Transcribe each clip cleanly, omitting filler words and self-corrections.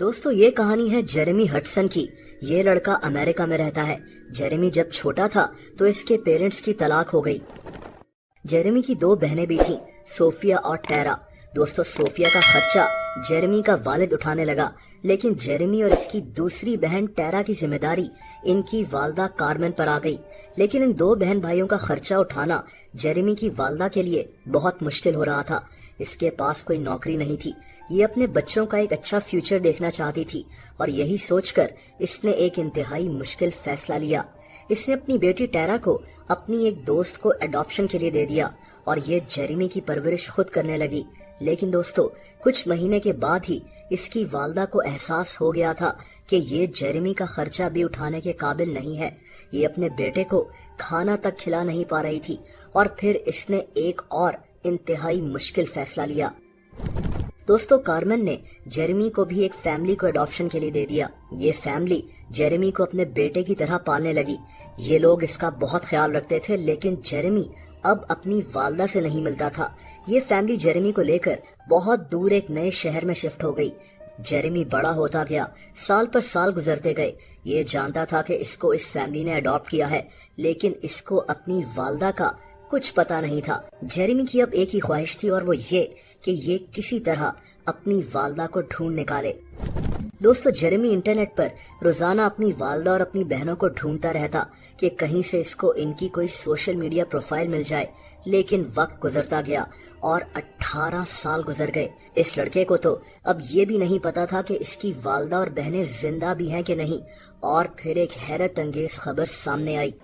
दोस्तों ये कहानी है जेरेमी हडसन की। ये लड़का अमेरिका में रहता है। जेरेमी जब छोटा था तो इसके पेरेंट्स की तलाक हो गई। जेरेमी की दो बहनें भी थीं, सोफिया और टैरा। दोस्तों सोफिया का खर्चा जेरेमी का वालिद उठाने लगा, लेकिन जेरेमी और इसकी दूसरी बहन टैरा की जिम्मेदारी इनकी वालदा कार्मेन पर आ गई। लेकिन इन दो बहन भाइयों का खर्चा उठाना जेरेमी की वालदा के लिए बहुत मुश्किल हो रहा था। इसके पास कोई नौकरी नहीं थी। ये अपने बच्चों का एक अच्छा फ्यूचर देखना चाहती थी और यही सोचकर इसने एक इंतहाई मुश्किल फैसला लिया। इसने अपनी बेटी टैरा को अपनी एक दोस्त को एडॉप्शन के लिए दे दिया और ये जेरेमी की परवरिश खुद करने लगी। लेकिन दोस्तों कुछ महीने के बाद ही इसकी वालदा को एहसास हो गया था कि ये जेरेमी का खर्चा भी उठाने के काबिल नहीं है। ये अपने बेटे को खाना तक खिला नहीं पा रही थी और फिर इसने एक और इंतहाई मुश्किल फैसला लिया। दोस्तों कार्मेन ने जेरेमी को भी एक फैमिली को एडॉप्शन के लिए दे दिया। ये फैमिली जेरेमी को अपने बेटे की तरह पालने लगी। ये लोग इसका बहुत ख्याल रखते थे, लेकिन जेरेमी अब अपनी वालदा से नहीं मिलता था। ये फैमिली जेरेमी को लेकर बहुत दूर एक नए शहर में शिफ्ट हो गई। जेरेमी बड़ा होता गया, साल पर साल गुजरते गए। ये जानता था कि इसको इस फैमिली ने अडॉप्ट किया है, लेकिन इसको अपनी वालदा का कुछ पता नहीं था। जेरेमी की अब एक ही ख्वाहिश थी और वो ये कि ये किसी तरह अपनी वालदा को ढूंढ निकाले। दोस्तों जेरेमी इंटरनेट पर रोजाना अपनी वालदा और अपनी बहनों को ढूंढता रहता कि कहीं से इसको इनकी कोई सोशल मीडिया प्रोफाइल मिल जाए। लेकिन वक्त गुजरता गया और 18 साल गुजर गए। इस लड़के को तो अब ये भी नहीं पता था कि इसकी वालदा और बहनें जिंदा भी हैं कि नहीं। और फिर एक हैरत अंगेज खबर सामने आई।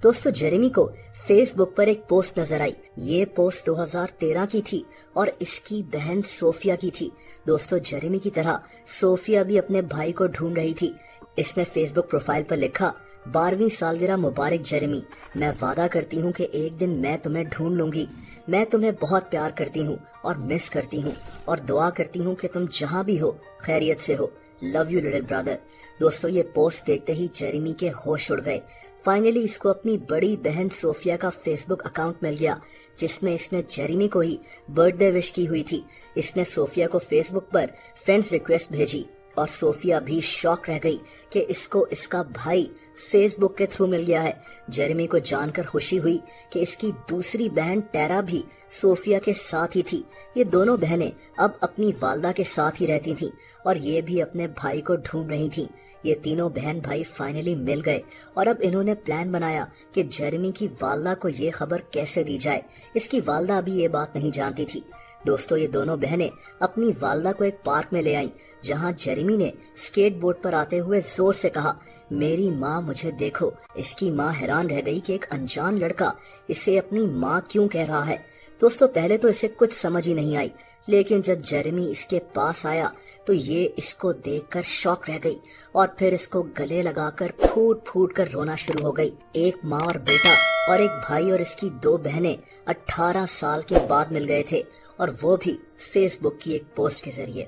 दोस्तों जेरेमी को फेसबुक पर एक पोस्ट नजर आई। ये पोस्ट 2013 की थी और इसकी बहन सोफिया की थी। दोस्तों जेरेमी की तरह सोफिया भी अपने भाई को ढूंढ रही थी। इसने फेसबुक प्रोफाइल पर लिखा, 12वीं सालगिरह मुबारक जेरेमी। मैं वादा करती हूँ कि एक दिन मैं तुम्हें ढूंढ लूंगी। मैं तुम्हें बहुत प्यार करती हूँ और मिस करती हूँ और दुआ करती हूँ कि तुम जहाँ भी हो खैरियत से हो। Love you little brother. दोस्तों ये पोस्ट देखते ही जेरेमी के होश उड़ गए। फाइनली इसको अपनी बड़ी बहन सोफिया का फेसबुक अकाउंट मिल गया, जिसमें इसने जेरेमी को ही बर्थडे विश की हुई थी। इसने सोफिया को फेसबुक पर फ्रेंड्स रिक्वेस्ट भेजी और सोफिया भी शॉक रह गई कि इसको इसका भाई फेसबुक के थ्रू मिल गया है। जेरेमी को जानकर खुशी हुई कि इसकी दूसरी बहन टैरा भी सोफिया के साथ ही थी। ये दोनों बहनें अब अपनी वालदा के साथ ही रहती थीं और ये भी अपने भाई को ढूंढ रही थीं। ये तीनों बहन भाई फाइनली मिल गए और अब इन्होंने प्लान बनाया कि जेरेमी की वालदा को ये खबर कैसे दी जाए। इसकी वालदा अभी ये बात नहीं जानती थी। दोस्तों ये दोनों बहनें अपनी वालदा को एक पार्क में ले आईं, जहां जेरेमी ने स्केट बोर्ड पर आते हुए जोर से कहा, मेरी माँ मुझे देखो। इसकी माँ हैरान रह गई कि एक अनजान लड़का इसे अपनी माँ क्यों कह रहा है। दोस्तों पहले तो इसे कुछ समझ ही नहीं आई, लेकिन जब जेरेमी इसके पास आया तो ये इसको देखकर शॉक रह गई और फिर इसको गले लगाकर फूट फूट कर रोना शुरू हो गई। एक माँ और बेटा और एक भाई और इसकी दो बहनें 18 साल के बाद मिल गए थे और वो भी फेसबुक की एक पोस्ट के जरिए।